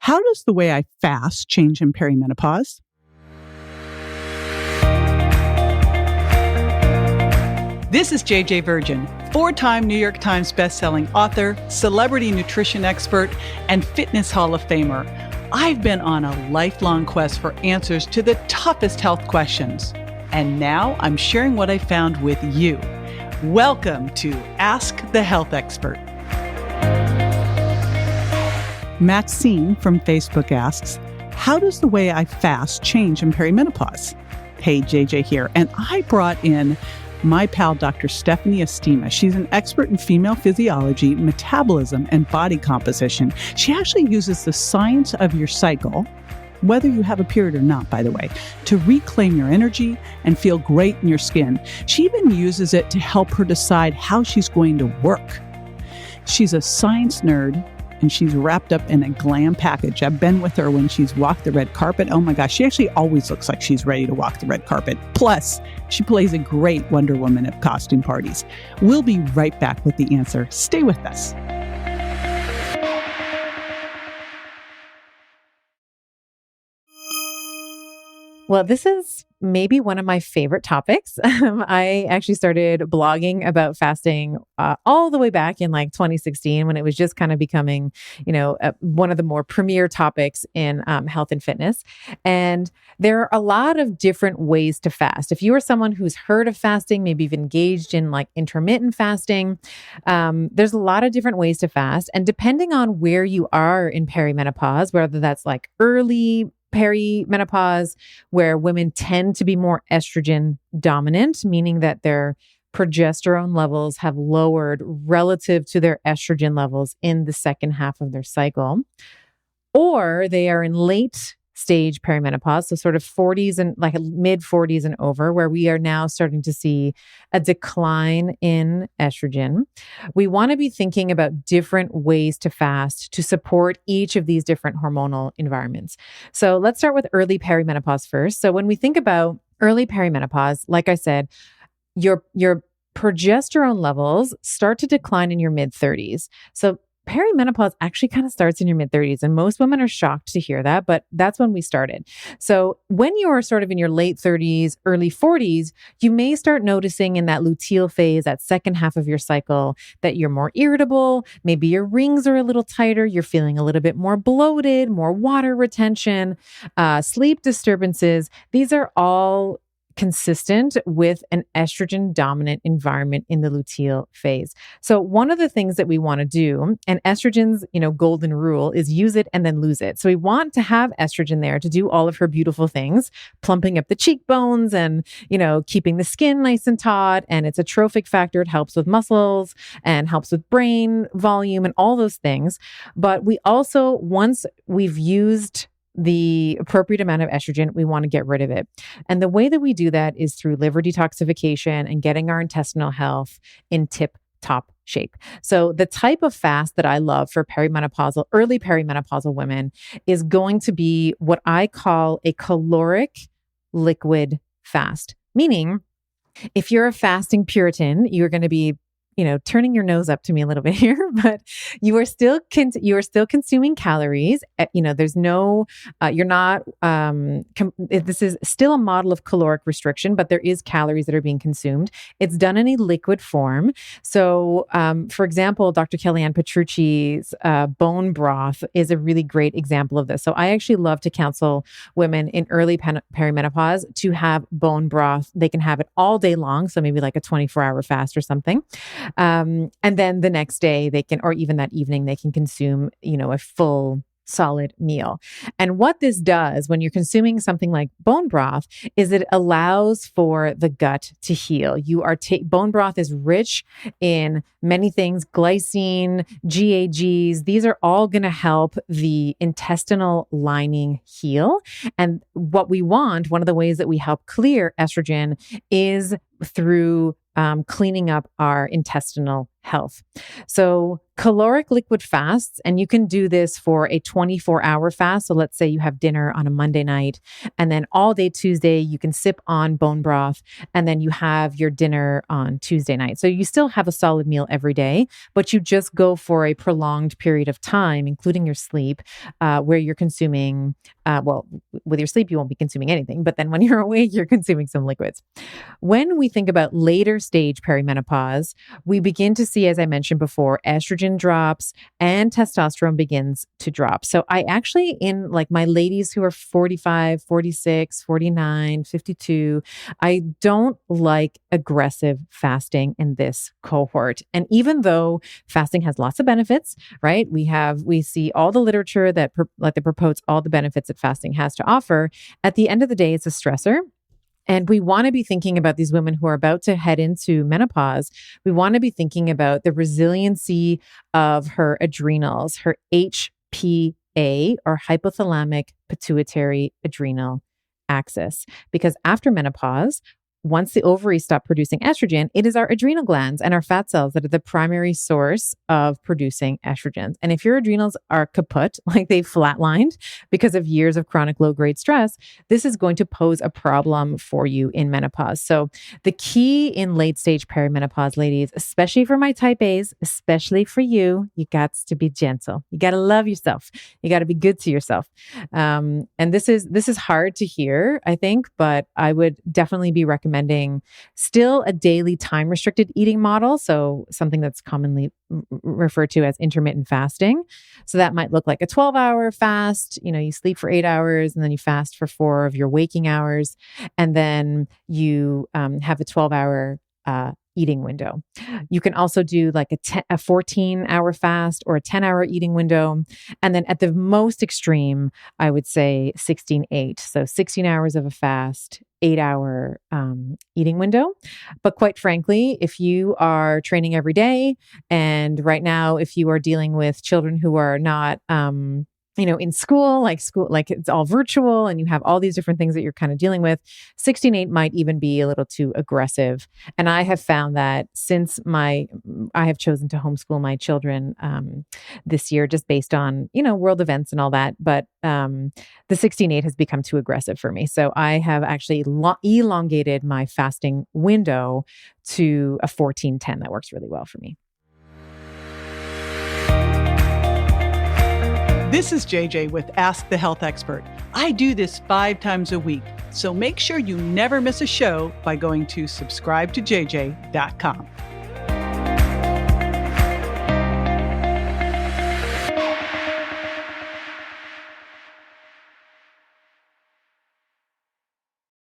How does the way I fast change in perimenopause? This is JJ Virgin, 4-time New York Times bestselling author, celebrity nutrition expert, and fitness Hall of Famer. I've been on a lifelong quest for answers to the toughest health questions. And now I'm sharing what I found with you. Welcome to Ask the Health Expert. Maxine from Facebook asks, how does the way I fast change in perimenopause? Hey, JJ here. And I brought in my pal, Dr. Stephanie Estima. She's an expert in female physiology, metabolism, and body composition. She actually uses the science of your cycle, whether you have a period or not, by the way, to reclaim your energy and feel great in your skin. She even uses it to help her decide how she's going to work. She's a science nerd, and she's wrapped up in a glam package. I've been with her when she's walked the red carpet. Oh my gosh, she actually always looks like she's ready to walk the red carpet. Plus, she plays a great Wonder Woman at costume parties. We'll be right back with the answer. Stay with us. Well, this is maybe one of my favorite topics. I actually started blogging about fasting all the way back in like 2016 when it was just kind of becoming, one of the more premier topics in health and fitness. And there are a lot of different ways to fast. If you are someone who's heard of fasting, maybe you've engaged in like intermittent fasting, there's a lot of different ways to fast. And depending on where you are in perimenopause, whether that's like early perimenopause, where women tend to be more estrogen dominant, meaning that their progesterone levels have lowered relative to their estrogen levels in the second half of their cycle, or they are in late stage perimenopause, so sort of 40s and like mid 40s and over, where we are now starting to see a decline in estrogen. We want to be thinking about different ways to fast to support each of these different hormonal environments. So let's start with early perimenopause first. So when we think about early perimenopause, like I said, your progesterone levels start to decline in your mid 30s. So perimenopause actually kind of starts in your mid 30s, and most women are shocked to hear that, but that's when we started. So when you are sort of in your late 30s, early 40s, you may start noticing in that luteal phase, that second half of your cycle, that you're more irritable, maybe your rings are a little tighter, you're feeling a little bit more bloated, more water retention, sleep disturbances. These are all consistent with an estrogen dominant environment in the luteal phase. So one of the things that we want to do, and estrogen's, golden rule is use it and then lose it. So we want to have estrogen there to do all of her beautiful things, plumping up the cheekbones and, keeping the skin nice and taut. And it's a trophic factor. It helps with muscles and helps with brain volume and all those things. But we also, once we've used the appropriate amount of estrogen, we want to get rid of it. And the way that we do that is through liver detoxification and getting our intestinal health in tip-top shape. So the type of fast that I love for early perimenopausal women is going to be what I call a caloric liquid fast. Meaning, if you're a fasting Puritan, you're going to be turning your nose up to me a little bit here, but you are still consuming calories. There's no, you're not, this is still a model of caloric restriction, but there is calories that are being consumed. It's done in a liquid form. So, for example, Dr. Kellyanne Petrucci's bone broth is a really great example of this. So I actually love to counsel women in early perimenopause to have bone broth. They can have it all day long. So maybe like a 24-hour fast or something. And then the next day they can, or even that evening, they can consume, a full solid meal. And what this does when you're consuming something like bone broth is it allows for the gut to heal. Bone broth is rich in many things, glycine, GAGs. These are all going to help the intestinal lining heal. And what we want, one of the ways that we help clear estrogen is through cleaning up our intestinal health. So caloric liquid fasts, and you can do this for a 24-hour fast. So let's say you have dinner on a Monday night, and then all day Tuesday, you can sip on bone broth, and then you have your dinner on Tuesday night. So you still have a solid meal every day, but you just go for a prolonged period of time, including your sleep, where you're consuming, with your sleep, you won't be consuming anything, but then when you're awake, you're consuming some liquids. When we think about later stage perimenopause, we begin to see, as I mentioned before, estrogen drops and testosterone begins to drop. So I actually, in like my ladies who are 45, 46, 49, 52, I don't like aggressive fasting in this cohort. And even though fasting has lots of benefits, right? We see all the literature that promotes all the benefits that fasting has to offer. At the end of the day, it's a stressor. And we want to be thinking about these women who are about to head into menopause. We want to be thinking about the resiliency of her adrenals, her HPA, or hypothalamic pituitary adrenal axis. Because after menopause, once the ovaries stop producing estrogen, it is our adrenal glands and our fat cells that are the primary source of producing estrogens. And if your adrenals are kaput, like they've flatlined because of years of chronic low-grade stress, this is going to pose a problem for you in menopause. So the key in late-stage perimenopause, ladies, especially for my type A's, especially for you got to be gentle. You got to love yourself. You got to be good to yourself. And this is hard to hear, I think, but I would definitely be recommending still a daily time restricted eating model. So something that's commonly referred to as intermittent fasting. So that might look like a 12-hour fast. You sleep for 8 hours and then you fast for 4 of your waking hours. And then you have a 12-hour eating window. You can also do like a 14-hour fast or a 10-hour eating window. And then at the most extreme, I would say 16-8. So 16 hours of a fast, 8-hour eating window. But quite frankly, if you are training every day, and right now, if you are dealing with children who are not in school, like it's all virtual and you have all these different things that you're kind of dealing with, 16-8 might even be a little too aggressive. And I have found that since I have chosen to homeschool my children this year, just based on, world events and all that. But the 16-8 has become too aggressive for me. So I have actually elongated my fasting window to a 14-10. That works really well for me. This is JJ with Ask the Health Expert. I do this 5 times a week, so make sure you never miss a show by going to subscribetojj.com.